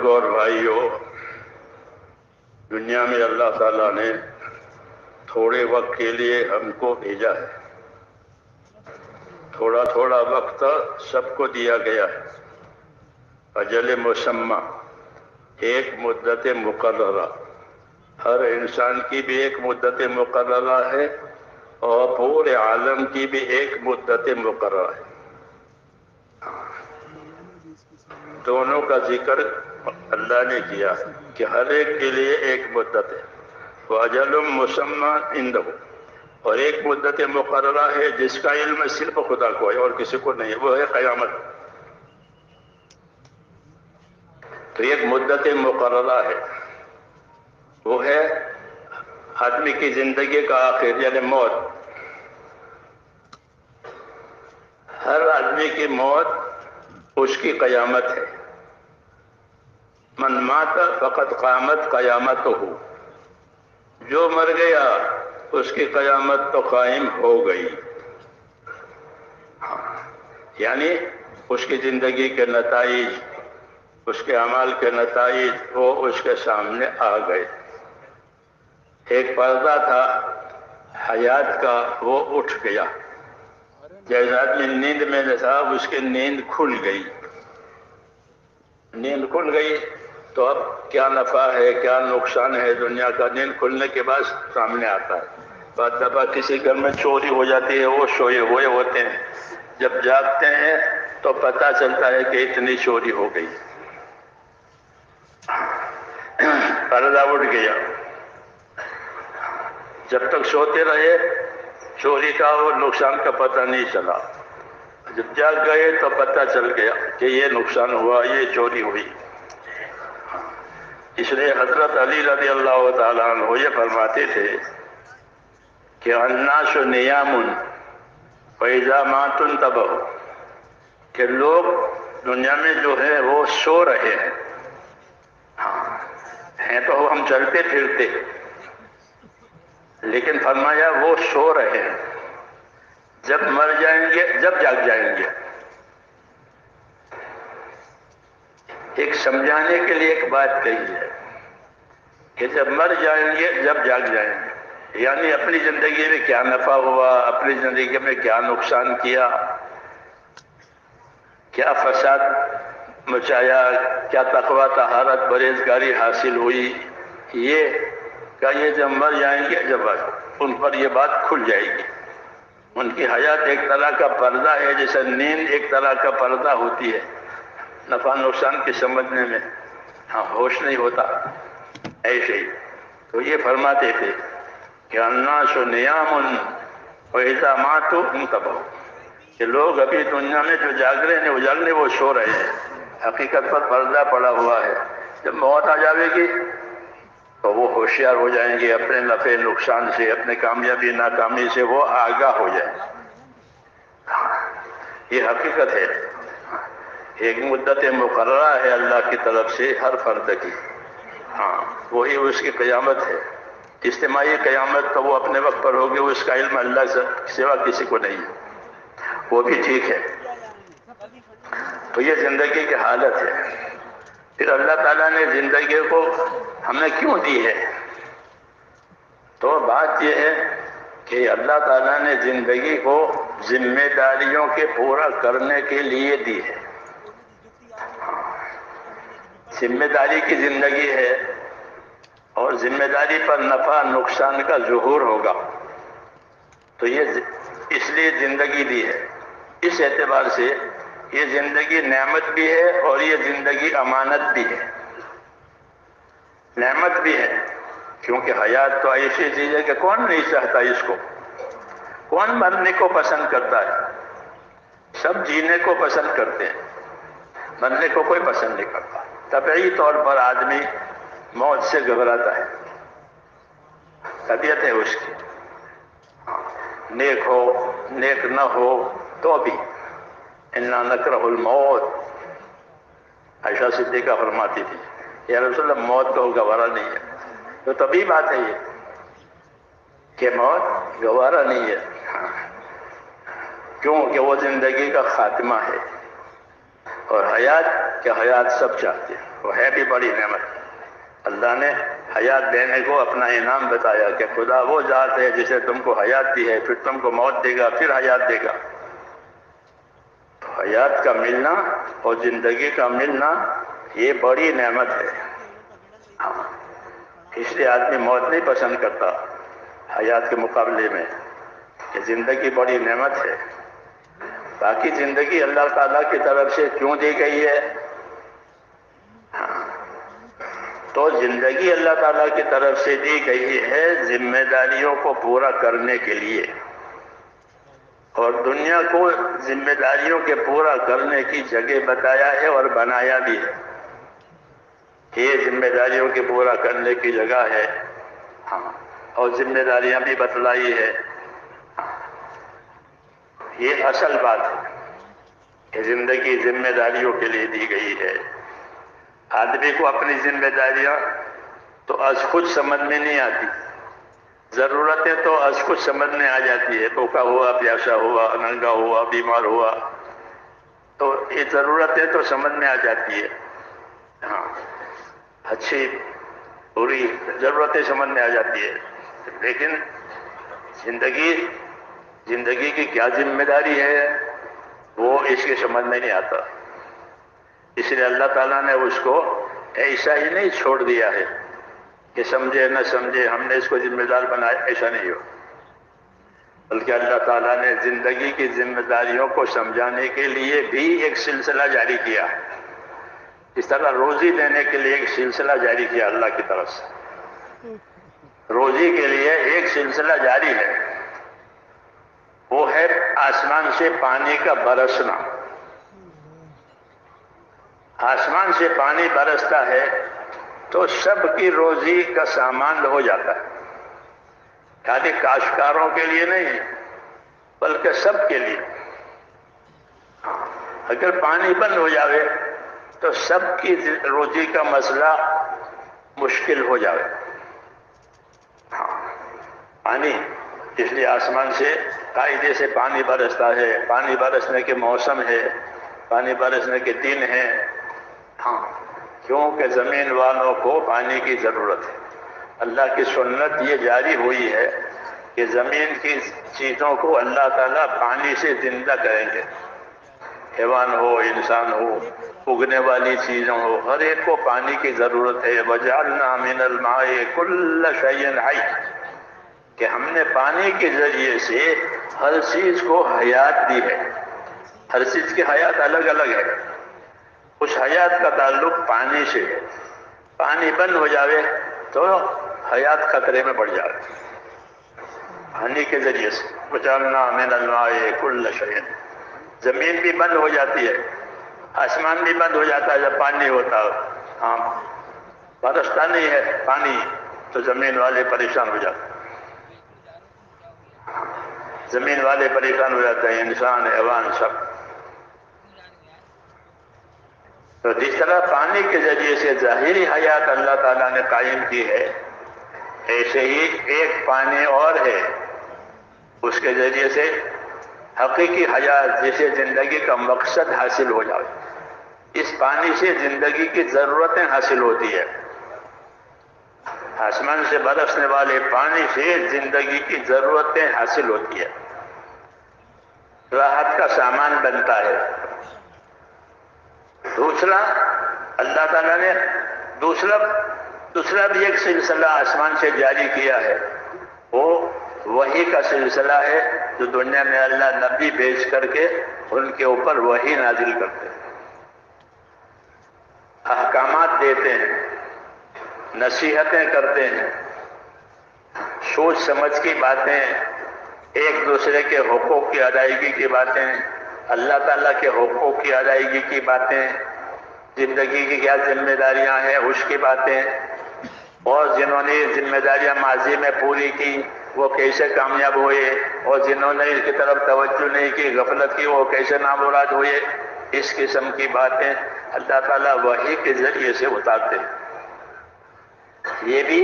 بزرگوں اور بھائیوں، دنیا میں اللہ تعالیٰ نے تھوڑے وقت کے لیے ہم کو بھیجا ہے، تھوڑا تھوڑا وقت سب کو دیا گیا ہے، اجل مسمى، ایک مدت مقررہ، ہر انسان کی بھی ایک مدت مقررہ ہے اور پورے عالم کی بھی ایک مدت مقررہ ہے۔ دونوں کا ذکر اللہ نے کیا کہ ہر ایک کے لیے ایک مدت ہے، وَأَجَلٌ مُّسَمًّى عِندَهُ، اور ایک مدت مقررہ ہے جس کا علم صرف خدا کو ہے اور کسی کو نہیں ہے، وہ ہے قیامت۔ تو ایک مدت مقررہ ہے، وہ ہے آدمی کی زندگی کا آخر یعنی موت۔ ہر آدمی کی موت اس کی قیامت ہے۔ من مات فقد قامت قیامتہ، جو مر گیا اس کی قیامت تو قائم ہو گئی، یعنی اس کی زندگی کے نتائج، اس کے اعمال کے نتائج وہ اس کے سامنے آ گئے۔ ایک پردہ تھا حیات کا، وہ اٹھ گیا، جیسے آدمی نیند میں تھا اس کی نیند کھل گئی۔ نیند کھل گئی تو اب کیا نفع ہے کیا نقصان ہے دنیا کا، نیند کھلنے کے بعد سامنے آتا ہے۔ بعض دفعہ کسی گھر میں چوری ہو جاتی ہے، وہ سوئے ہوئے ہوتے ہیں، جب جاگتے ہیں تو پتہ چلتا ہے کہ اتنی چوری ہو گئی، پردہ اٹھ گیا۔ جب تک سوتے رہے چوری کا اور نقصان کا پتہ نہیں چلا، جب جاگ گئے تو پتہ چل گیا کہ یہ نقصان ہوا، یہ چوری ہوئی۔ اس لیے حضرت علی رضی اللہ تعالیٰ عنہ یہ فرماتے تھے کہ الناس نیام فاذا ماتوا انتبہوا، کہ لوگ دنیا میں جو ہے وہ سو رہے ہیں، ہیں تو ہم چلتے پھرتے، لیکن فرمایا وہ سو رہے ہیں، جب مر جائیں گے جب جاگ جائیں گے۔ ایک سمجھانے کے لیے ایک بات کہی ہے کہ جب مر جائیں گے جب جاگ جائیں گے، یعنی اپنی زندگی میں کیا نفع ہوا، اپنی زندگی میں کیا نقصان کیا، کیا فساد مچایا، کیا تقویٰ طہارت پرہیزگاری حاصل ہوئی، یہ جب مر جائیں گے جب ان پر یہ بات کھل جائے گی۔ ان کی حیات ایک طرح کا پردہ ہے، جیسے نیند ایک طرح کا پردہ ہوتی ہے، نفع نقصان کے سمجھنے میں ہوش نہیں ہوتا، ایسے ہی تو یہ فرماتے تھے کہ الناس نیام واذا ماتوا انتبہوا، کہ لوگ ابھی دنیا میں جو جاگ رہے ہیں اجاگنے وہ سو رہے ہیں، حقیقت پر پردہ پڑا ہوا ہے۔ جب موت آ جائے گی تو وہ ہوشیار ہو جائیں گے، اپنے نفع نقصان سے، اپنے کامیابی ناکامی سے وہ آگاہ ہو جائیں گے۔ یہ حقیقت ہے، ایک مدت مقررہ ہے اللہ کی طرف سے ہر فرد کی، وہی اس کی قیامت ہے۔ اجتماعی قیامت تو وہ اپنے وقت پر ہوگی، اس کا علم اللہ سے سوا کسی کو نہیں ہے، وہ بھی ٹھیک ہے۔ تو یہ زندگی کی حالت ہے۔ پھر اللہ تعالیٰ نے زندگی کو ہمیں کیوں دی ہے؟ تو بات یہ ہے کہ اللہ تعالیٰ نے زندگی کو ذمہ داریوں کے پورا کرنے کے لیے دی ہے۔ ذمہ داری کی زندگی ہے اور ذمہ داری پر نفع نقصان کا ظہور ہوگا، تو یہ اس لیے زندگی دی ہے۔ اس اعتبار سے یہ زندگی نعمت بھی ہے اور یہ زندگی امانت بھی ہے۔ نعمت بھی ہے کیونکہ حیات تو ایسی چیز ہے کہ کون نہیں چاہتا اس کو، کون مرنے کو پسند کرتا ہے؟ سب جینے کو پسند کرتے ہیں، مرنے کو کوئی پسند نہیں کرتا۔ طبعی طور پر آدمی موت سے گھبراتا ہے، طبیعت ہے اس کی، نیک ہو نیک نہ ہو تو بھی انا نکرہ الموت۔ عائشہ صدیقہ فرماتی تھی یا رسول اللہ موت تو گوارا نہیں ہے، تو طبعی بات ہے یہ کہ موت گوارا نہیں ہے، کیوں کہ وہ زندگی کا خاتمہ ہے، اور حیات کہ حیات سب چاہتے ہیں، وہ ہے بھی بڑی نعمت. اللہ نے حیات دینے کو اپنا انعام بتایا کہ خدا وہ ذات ہے جسے تم کو حیات دی ہے، پھر تم کو موت دے گا، پھر حیات دے گا. تو حیات کا ملنا اور زندگی کا ملنا یہ بڑی نعمت ہے. اس لیے آدمی موت نہیں پسند کرتا حیات کے مقابلے میں، کہ زندگی بڑی نعمت ہے. باقی زندگی اللہ تعالیٰ کی طرف سے کیوں دی گئی ہے؟ تو زندگی اللہ تعالیٰ کی طرف سے دی گئی ہے ذمہ داریوں کو پورا کرنے کے لیے، اور دنیا کو ذمہ داریوں کے پورا کرنے کی جگہ بتایا ہے اور بنایا بھی ہے. یہ ذمہ داریوں کے پورا کرنے کی جگہ ہے، اور ذمہ داریاں بھی بتلائی ہے. یہ اصل بات ہے کہ زندگی ذمہ داریوں کے لیے دی گئی ہے. آدمی کو اپنی ذمہ داریاں تو از خود سمجھ میں نہیں آتی، ضرورتیں تو از خود سمجھ میں آ جاتی ہے. بھوکا ہوا، پیاسا ہوا، ننگا ہوا، بیمار ہوا، تو یہ ضرورتیں تو سمجھ میں آ جاتی ہے. اچھی بری ضرورتیں سمجھ میں آ جاتی ہے، لیکن زندگی کی کیا ذمہ داری ہے وہ اس کے سمجھ میں نہیں آتا. اس لیے اللہ تعالیٰ نے اس کو ایسا ہی نہیں چھوڑ دیا ہے کہ سمجھے نہ سمجھے ہم نے اس کو ذمہ دار بنایا، ایسا نہیں ہو. بلکہ اللہ تعالیٰ نے زندگی کی ذمہ داریوں کو سمجھانے کے لیے بھی ایک سلسلہ جاری کیا. اس طرح روزی دینے کے لیے ایک سلسلہ جاری کیا اللہ کی طرف سے. روزی کے لیے ایک سلسلہ جاری ہے، وہ ہے آسمان سے پانی کا برسنا. آسمان سے پانی برستا ہے تو سب کی روزی کا سامان ہو جاتا ہے. خالی کاشتکاروں کے لیے نہیں بلکہ سب کے لیے. اگر پانی بند ہو جاوے تو سب کی روزی کا مسئلہ مشکل ہو جاوے. پانی اس لیے آسمان سے قاعدے سے پانی برستا ہے. پانی برسنے کے موسم ہے، پانی برسنے کے دن ہیں. کیونکہ زمین والوں کو پانی کی ضرورت ہے. اللہ کی سنت یہ جاری ہوئی ہے کہ زمین کی چیزوں کو اللہ تعالیٰ پانی سے زندہ کریں گے. حیوان ہو، انسان ہو، اگنے والی چیزوں ہو، ہر ایک کو پانی کی ضرورت ہے. وَجَعَلْنَا مِنَ الْمَاءِ كُلَّ شَيْءٍ حَيٍّ، کہ ہم نے پانی کے ذریعے سے ہر چیز کو حیات دی ہے. ہر چیز کی حیات الگ الگ ہے. اس حیات کا تعلق پانی سے ہے. پانی بند ہو جاوے تو حیات خطرے میں پڑ جائے. پانی کے ذریعے سے وَجَعَلْنَا مِنَ الْمَاءِ كُلَّ شَيْءٍ. زمین بھی بند ہو جاتی ہے، آسمان بھی بند ہو جاتا ہے جب پانی ہوتا ہے. برستا نہیں ہے پانی تو زمین والے پریشان ہو جاتے ہیں. زمین والے پریشان ہو جاتے ہیں، انسان، حیوان، سب. تو جس طرح پانی کے ذریعے سے ظاہری حیات اللہ تعالیٰ نے قائم کی ہے، ایسے ہی ایک پانی اور ہے، اس کے ذریعے سے حقیقی حیات جسے زندگی کا مقصد حاصل ہو جائے. اس پانی سے زندگی کی ضرورتیں حاصل ہوتی ہے. آسمان سے برسنے والے پانی سے زندگی کی ضرورتیں حاصل ہوتی ہے، راحت کا سامان بنتا ہے. دوسرا اللہ تعالیٰ نے دوسرا بھی ایک سلسلہ آسمان سے جاری کیا ہے. وہ وحی کا سلسلہ ہے جو دنیا میں اللہ نبی بھیج کر کے ان کے اوپر وحی نازل کرتے ہیں، احکامات دیتے ہیں، نصیحتیں کرتے ہیں، سوچ سمجھ کی باتیں، ایک دوسرے کے حقوق کی ادائیگی کی باتیں، اللہ تعالیٰ کے حقوق کی ادائیگی کی باتیں، زندگی کی کیا ذمہ داریاں ہیں اس کی باتیں، اور جنہوں نے یہ ذمہ داریاں ماضی میں پوری کی وہ کیسے کامیاب ہوئے، اور جنہوں نے اس کی طرف توجہ نہیں کی، غفلت کی، وہ کیسے نامراد ہوئے. اس قسم کی باتیں اللہ تعالیٰ وحی کے ذریعے سے اتارتے ہیں. یہ بھی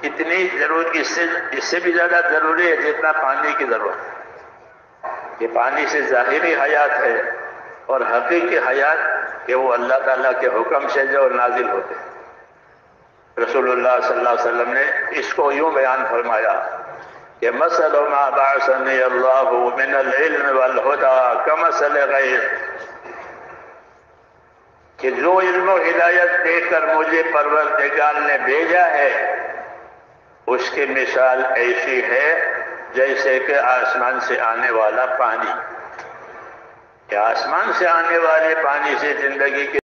اتنی ضرورت، اس سے بھی زیادہ ضروری ہے جتنا پانی کی ضرورت ہے. یہ پانی سے ظاہری حیات ہے اور حقیقی حیات کہ وہ اللہ تعالیٰ کے حکم سے جو نازل ہوتے ہیں۔ رسول اللہ صلی اللہ علیہ وسلم نے اس کو یوں بیان فرمایا کہ مثل ما بعثنی اللہ من العلم والہدی کمثل غیث، کہ جو علم و ہدایت دے کر مجھے پروردگار نے بھیجا ہے اس کی مثال ایسی ہے جیسے کہ آسمان سے آنے والا پانی، کہ آسمان سے آنے والے پانی سے زندگی کے